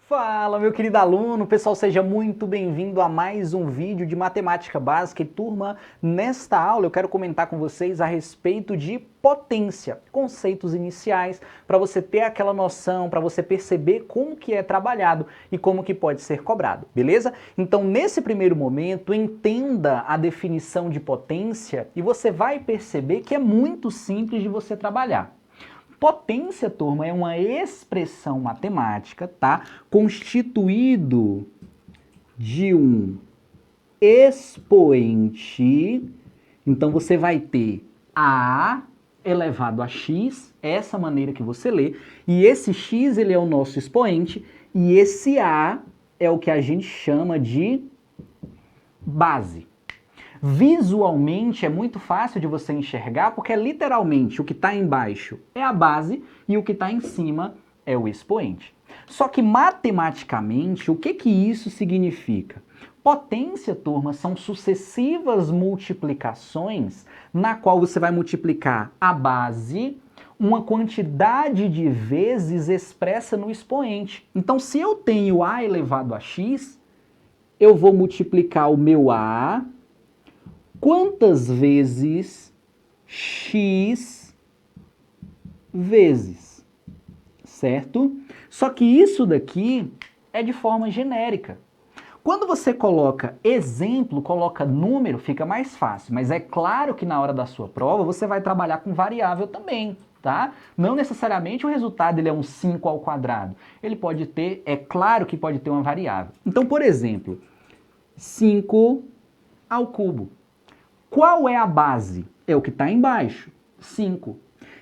Fala, meu querido aluno, pessoal, seja muito bem-vindo a mais um vídeo de matemática básica. E turma, nesta aula eu quero comentar com vocês a respeito de potência, conceitos iniciais, para você ter aquela noção, para você perceber como que é trabalhado e como que pode ser cobrado, beleza? Então, nesse primeiro momento, entenda a definição de potência e você vai perceber que é muito simples de você trabalhar. Potência, turma, é uma expressão matemática, tá? Constituído de um expoente. Então você vai ter a elevado a x, essa maneira que você lê, e esse x ele é o nosso expoente, e esse a é o que a gente chama de base. Visualmente é muito fácil de você enxergar, porque é literalmente o que está embaixo é a base e o que está em cima é o expoente. Só que matematicamente, o que isso significa? Potência, turma, são sucessivas multiplicações na qual você vai multiplicar a base uma quantidade de vezes expressa no expoente. Então, se eu tenho a elevado a x, eu vou multiplicar o meu a quantas vezes x vezes, certo? Só que isso daqui é de forma genérica. Quando você coloca exemplo, coloca número, fica mais fácil. Mas é claro que na hora da sua prova você vai trabalhar com variável também, tá? Não necessariamente o resultado ele é um 5 ao quadrado. Ele pode ter, é claro que pode ter uma variável. Então, por exemplo, 5 ao cubo. Qual é a base? É o que está embaixo, 5.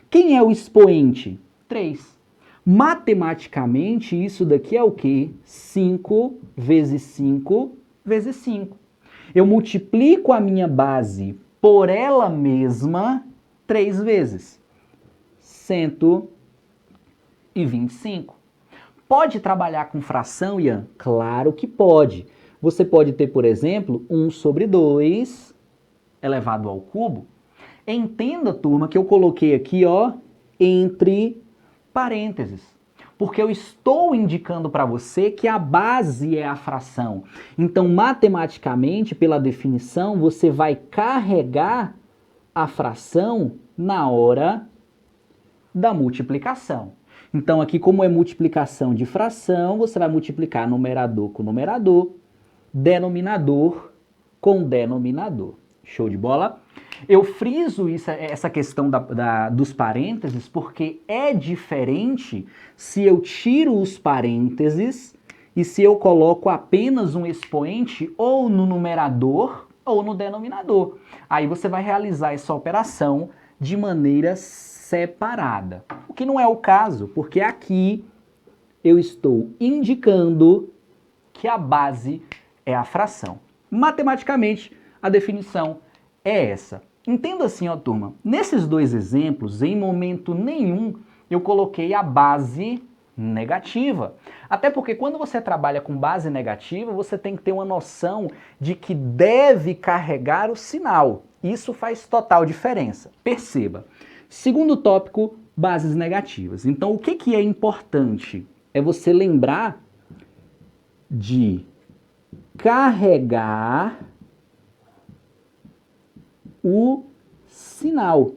Quem é o expoente? 3. Matematicamente, isso daqui é o quê? 5 vezes 5 vezes 5. Eu multiplico a minha base por ela mesma 3 vezes. 125. Pode trabalhar com fração, Ian? Claro que pode. Você pode ter, por exemplo, 1 sobre 2 elevado ao cubo. Entenda, turma, que eu coloquei aqui, ó, entre parênteses. Porque eu estou indicando para você que a base é a fração. Então, matematicamente, pela definição, você vai carregar a fração na hora da multiplicação. Então, aqui, como é multiplicação de fração, você vai multiplicar numerador com numerador, denominador com denominador. Show de bola? Eu friso essa questão dos parênteses porque é diferente se eu tiro os parênteses e se eu coloco apenas um expoente ou no numerador ou no denominador. Aí você vai realizar essa operação de maneira separada. O que não é o caso, porque aqui eu estou indicando que a base é a fração. Matematicamente, a definição é essa. Entenda assim, ó, turma. Nesses dois exemplos, em momento nenhum, eu coloquei a base negativa. Até porque quando você trabalha com base negativa, você tem que ter uma noção de que deve carregar o sinal. Isso faz total diferença. Perceba. Segundo tópico, bases negativas. Então, o que é importante? É você lembrar de carregar o sinal.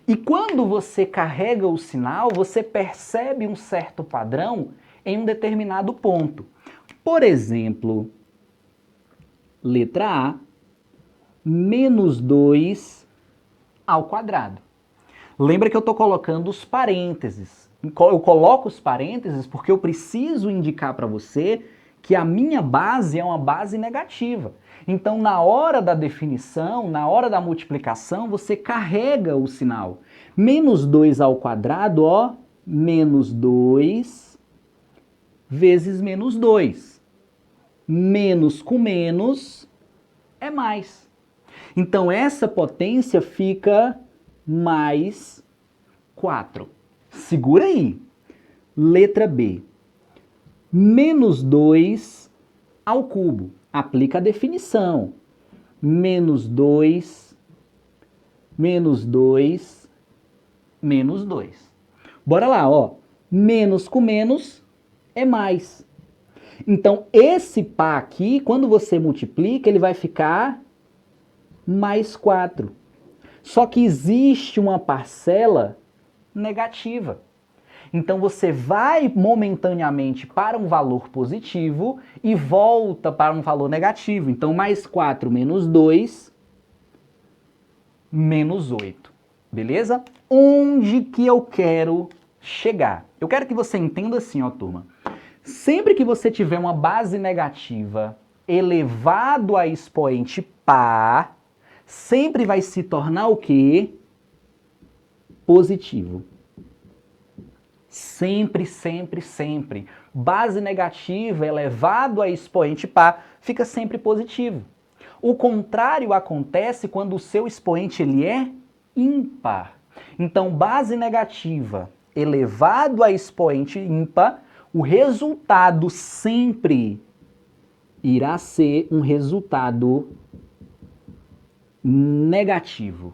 E quando você carrega o sinal, você percebe um certo padrão em um determinado ponto. Por exemplo, letra A, menos 2 ao quadrado. Lembra que eu estou colocando os parênteses. Eu coloco os parênteses porque eu preciso indicar para você que a minha base é uma base negativa. Então, na hora da definição, na hora da multiplicação, você carrega o sinal. Menos 2 ao quadrado, ó, menos 2 vezes menos 2. Menos com menos é mais. Então, essa potência fica mais 4. Segura aí. Letra B. Menos 2 ao cubo. Aplica a definição. Menos 2, menos 2, menos 2. Bora lá, ó. Menos com menos é mais. Então, esse par aqui, quando você multiplica, ele vai ficar mais 4. Só que existe uma parcela negativa. Então, você vai momentaneamente para um valor positivo e volta para um valor negativo. Então, mais 4 menos 2, menos 8. Beleza? Onde que eu quero chegar? Eu quero que você entenda assim, ó, turma. Sempre que você tiver uma base negativa elevado a expoente par, sempre vai se tornar o quê? Positivo. Sempre, sempre, sempre. Base negativa elevado a expoente par fica sempre positivo. O contrário acontece quando o seu expoente ele é ímpar. Então, base negativa elevado a expoente ímpar, o resultado sempre irá ser um resultado negativo.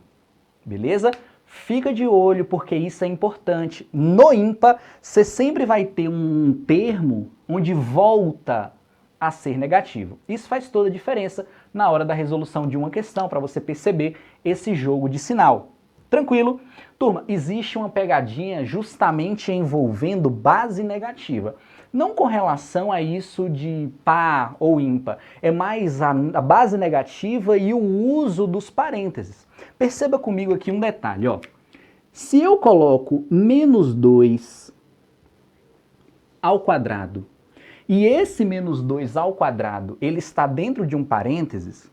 Beleza? Fica de olho porque isso é importante. No ímpar, você sempre vai ter um termo onde volta a ser negativo. Isso faz toda a diferença na hora da resolução de uma questão, para você perceber esse jogo de sinal. Tranquilo? Turma, existe uma pegadinha justamente envolvendo base negativa. Não com relação a isso de par ou ímpar, é mais a base negativa e o uso dos parênteses. Perceba comigo aqui um detalhe, ó. Se eu coloco menos 2 ao quadrado, e esse menos 2 ao quadrado, ele está dentro de um parênteses,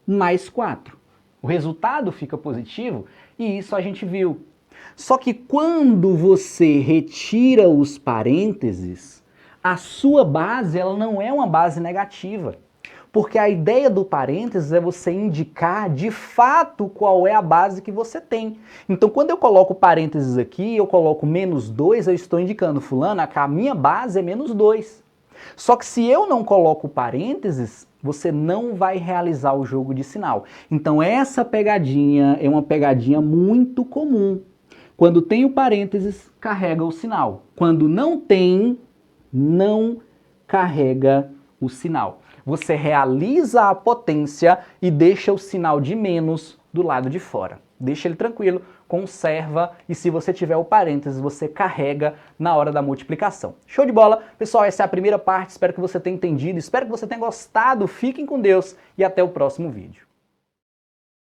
mais 4. O resultado fica positivo e isso a gente viu. Só que quando você retira os parênteses, a sua base ela não é uma base negativa. Porque a ideia do parênteses é você indicar de fato qual é a base que você tem. Então, quando eu coloco parênteses aqui, eu coloco menos 2, eu estou indicando, fulano, que a minha base é menos 2. Só que se eu não coloco parênteses, você não vai realizar o jogo de sinal. Então, essa pegadinha é uma pegadinha muito comum. Quando tem o parênteses, carrega o sinal. Quando não tem, não carrega o sinal. Você realiza a potência e deixa o sinal de menos do lado de fora. Deixa ele tranquilo, conserva e se você tiver o parênteses, você carrega na hora da multiplicação. Show de bola? Pessoal, essa é a primeira parte, espero que você tenha entendido, espero que você tenha gostado, fiquem com Deus e até o próximo vídeo.